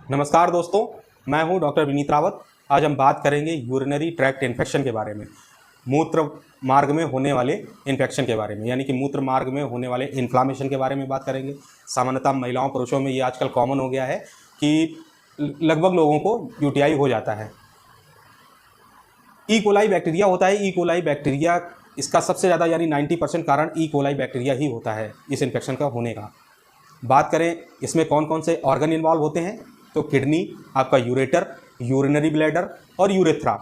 नमस्कार दोस्तों, मैं हूं डॉक्टर विनीत रावत। आज हम बात करेंगे यूरिनरी ट्रैक्ट इन्फेक्शन के बारे में, मूत्र मार्ग में होने वाले इन्फेक्शन के बारे में, यानी कि मूत्र मार्ग में होने वाले इन्फ्लामेशन के बारे में बात करेंगे। सामान्यतः महिलाओं पुरुषों में ये आजकल कॉमन हो गया है कि लगभग लोगों को यूटीआई हो जाता है। ई कोलाई बैक्टीरिया होता है। ई कोलाई बैक्टीरिया इसका सबसे ज़्यादा यानी 90% कारण ई कोलाई बैक्टीरिया ही होता है इस इन्फेक्शन का होने का। बात करें इसमें कौन कौन से ऑर्गन इन्वॉल्व होते हैं, तो किडनी, आपका यूरेटर, यूरिनरी ब्लैडर और यूरेथ्रा।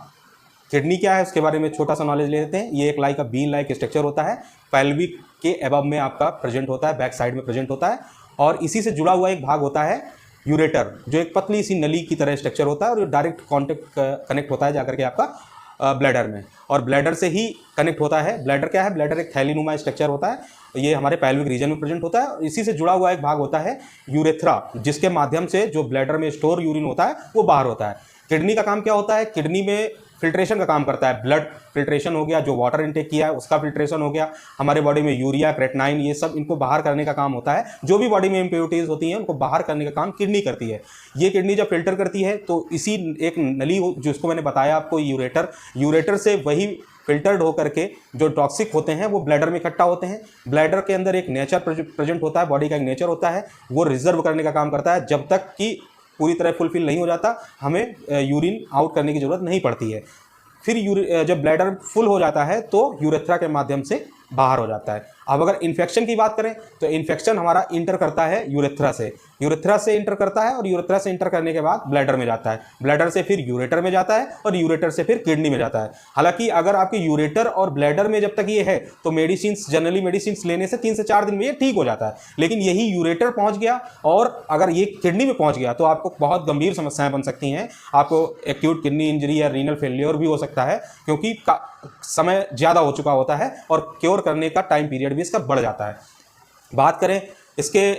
किडनी क्या है उसके बारे में छोटा सा नॉलेज ले लेते हैं। ये एक लाइक का बीन लाइक स्ट्रक्चर होता है, पैल्विक के एबव में आपका प्रेजेंट होता है, बैक साइड में प्रेजेंट होता है, और इसी से जुड़ा हुआ एक भाग होता है यूरेटर, जो एक पतली सी नली की तरह स्ट्रक्चर होता है और डायरेक्ट कनेक्ट होता है जाकर के आपका ब्लैडर में, और ब्लैडर से ही कनेक्ट होता है। ब्लैडर क्या है? ब्लैडर एक थैलीनुमा स्ट्रक्चर होता है, ये हमारे पैल्विक रीजन में प्रेजेंट होता है, और इसी से जुड़ा हुआ एक भाग होता है यूरेथ्रा, जिसके माध्यम से जो ब्लैडर में स्टोर यूरिन होता है वो बाहर होता है। किडनी का काम क्या होता है? किडनी में फिल्ट्रेशन का काम करता है। ब्लड फिल्ट्रेशन हो गया, जो वाटर इनटेक किया है उसका फिल्ट्रेशन हो गया, हमारे बॉडी में यूरिया, क्रेटिनाइन, ये सब इनको बाहर करने का काम होता है। जो भी बॉडी में इम्प्योरिटीज होती हैं उनको बाहर करने का काम किडनी करती है। ये किडनी जब फिल्टर करती है तो इसी एक नली जिसको मैंने बताया आपको, यूरेटर से वही फिल्टर्ड होकर के जो टॉक्सिक होते हैं वो ब्लैडर में इकट्ठा होते हैं। ब्लैडर के अंदर एक नेचर प्रेजेंट होता है, बॉडी का एक नेचर होता है, वो रिजर्व करने का काम करता है। जब तक कि पूरी तरह फुलफिल नहीं हो जाता हमें यूरिन आउट करने की ज़रूरत नहीं पड़ती है। फिर जब ब्लैडर फुल हो जाता है तो यूरेथ्रा के माध्यम से बाहर हो जाता है। अब अगर इन्फेक्शन की बात करें तो इन्फेक्शन हमारा इंटर करता है यूरेथ्रा से इंटर करता है, और यूरेथ्रा से इंटर करने के बाद ब्लैडर में जाता है, ब्लैडर से फिर यूरेटर में जाता है, और यूरेटर से फिर किडनी में जाता है। हालांकि अगर आपके यूरेटर और ब्लैडर में जब तक ये है तो जनरली मेडिसिन लेने से 3 से 4 दिन में ये ठीक हो जाता है। लेकिन यही यूरेटर पहुंच गया और अगर ये किडनी में पहुंच गया तो आपको बहुत गंभीर समस्याएं बन सकती हैं। आपको एक्यूट किडनी इंजरी या रीनल फेलियर भी हो सकता है, क्योंकि समय ज़्यादा हो चुका होता है और क्योर करने का टाइम पीरियड भी इसका बढ़ जाता है। बात करें इसके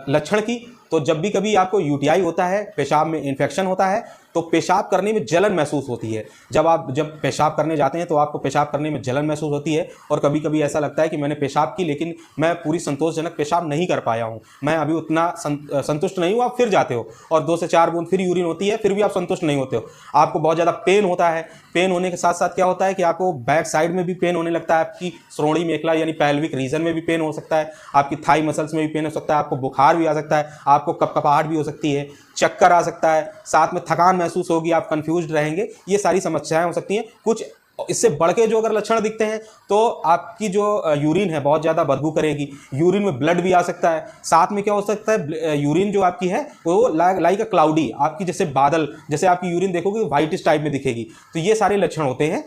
लक्षण की, तो जब भी कभी आपको यूटीआई होता है, पेशाब में इन्फेक्शन होता है, तो पेशाब करने में जलन महसूस होती है। जब पेशाब करने जाते हैं तो आपको पेशाब करने में जलन महसूस होती है, और कभी कभी ऐसा लगता है कि मैंने पेशाब की लेकिन मैं पूरी संतोषजनक पेशाब नहीं कर पाया हूँ, मैं अभी उतना संतुष्ट नहीं हूँ। आप फिर जाते हो और 2 से 4 बूंद फिर यूरिन होती है, फिर भी आप संतुष्ट नहीं होते हो। आपको बहुत ज़्यादा पेन होता है। पेन होने के साथ साथ क्या होता है कि आपको बैक साइड में भी पेन होने लगता है, आपकी श्रोणि मेखला यानी पैल्विक रीजन में भी पेन हो सकता है, आपकी थाई मसल्स में भी पेन हो सकता है, आपको बुखार भी आ सकता है, आपको कपकपाहट भी हो सकती है, चक्कर आ सकता है, साथ में थकान महसूस होगी, आप कंफ्यूज्ड रहेंगे। ये सारी समस्याएं हो सकती हैं। कुछ इससे बढ़ के जो अगर लक्षण दिखते हैं तो आपकी जो यूरिन है बहुत ज़्यादा बदबू करेगी, यूरिन में ब्लड भी आ सकता है। साथ में क्या हो सकता है, यूरिन जो आपकी है वो लाइक अ क्लाउडी, आपकी जैसे बादल, जैसे आपकी यूरिन देखोगे व्हाइटिश टाइप में दिखेगी। तो ये सारे लक्षण होते हैं।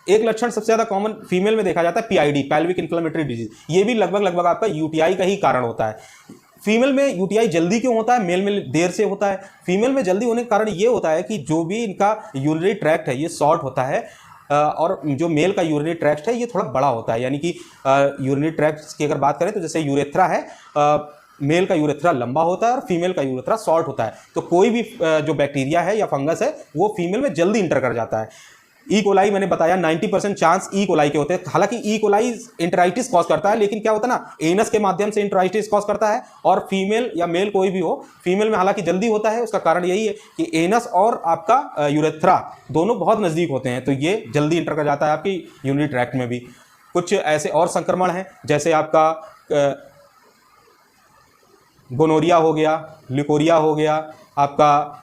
एक लक्षण सबसे ज़्यादा कॉमन फीमेल में देखा जाता है, पीआईडी, पैल्विक इन्फ्लेमेटरी डिजीज। ये भी लगभग आपका यूटीआई का ही कारण होता है। फीमेल में यूटीआई जल्दी क्यों होता है, मेल में देर से होता है? फीमेल में जल्दी होने का कारण ये होता है कि जो भी इनका यूरिनरी ट्रैक्ट है ये शॉर्ट होता है, और जो मेल का यूरिनरी ट्रैक्ट है ये थोड़ा बड़ा होता है। यानी कि यूरिनरी ट्रैक्ट की अगर बात करें तो जैसे यूरेथ्रा है, मेल का यूरेथ्रा लंबा होता है और फीमेल का यूरेथ्रा शॉर्ट होता है। तो कोई भी जो बैक्टीरिया है या फंगस है वो फीमेल में जल्दी इंटर कर जाता है। ई कोलाई मैंने बताया 90% चांस ई कोलाई के होते हैं। हालांकि ई कोलाई इंटराइटिस कॉज करता है, लेकिन क्या होता है ना, एनस के माध्यम से इंटराइटिस कॉज करता है, और फीमेल या मेल कोई भी हो, फीमेल में हालांकि जल्दी होता है। उसका कारण यही है कि एनस और आपका यूरेथ्रा दोनों बहुत नज़दीक होते हैं, तो ये जल्दी इंटर कर जाता है आपकी यूरिनरी ट्रैक्ट में भी। कुछ ऐसे और संक्रमण हैं जैसे आपका गोनोरिया हो गया, लिकोरिया हो गया, आपका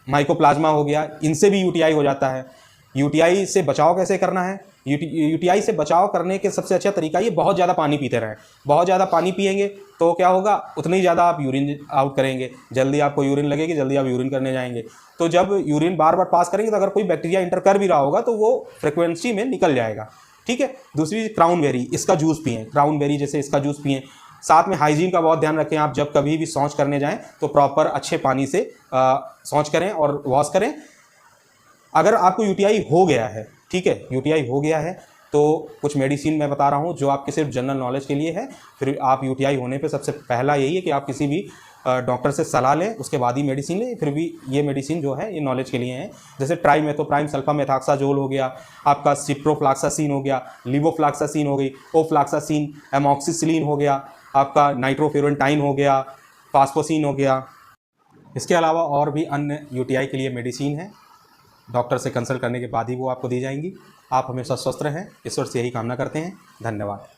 माइकोप्लाज्मा हो गया, इनसे भी यूटीआई हो जाता है। यूटीआई से बचाव कैसे करना है? यूटीआई से बचाव करने के सबसे अच्छा तरीका ये बहुत ज़्यादा पानी पीते रहें। बहुत ज़्यादा पानी पिएंगे तो क्या होगा, उतनी ज़्यादा आप यूरिन आउट करेंगे, जल्दी आपको यूरिन लगेगी, जल्दी आप यूरिन करने जाएंगे। तो जब यूरिन बार बार पास करेंगे तो अगर कोई बैक्टीरिया इंटर कर भी रहा होगा तो वो फ्रिक्वेंसी में निकल जाएगा। ठीक है। दूसरी क्राउनबेरी, इसका जूस पिएँ, क्राउनबेरी जैसे इसका जूस पिएँ। साथ में हाइजीन का बहुत ध्यान रखें। आप जब कभी भी शौच करने जाएँ तो प्रॉपर अच्छे पानी से शौच करें और वॉश करें। अगर आपको यूटीआई हो गया है, ठीक है, यूटीआई हो गया है तो कुछ मेडिसिन मैं बता रहा हूँ जो आपके सिर्फ जनरल नॉलेज के लिए है। फिर आप यूटीआई होने पे सबसे पहला यही है कि आप किसी भी डॉक्टर से सलाह लें, उसके बाद ही मेडिसिन लें। फिर भी ये मेडिसिन जो है ये नॉलेज के लिए है। जैसे ट्राइमेथोप्राइम सल्फामेथाक्साजोल हो गया, आपका सिप्रोफ्लॉक्सासिन हो गया, लिवोफ्लॉक्सासिन हो गई, ओफ्लॉक्सासिन, एमॉक्सिसिलिन हो गया, आपका नाइट्रोफ्यूरेंटाइन हो गया, फास्फोसिन हो गया, इसके अलावा और भी अन्य यूटीआई के लिए मेडिसिन है, डॉक्टर से कंसल्ट करने के बाद ही वो आपको दी जाएंगी। आप हमेशा स्वस्थ रहें, ईश्वर से यही कामना करते हैं। धन्यवाद।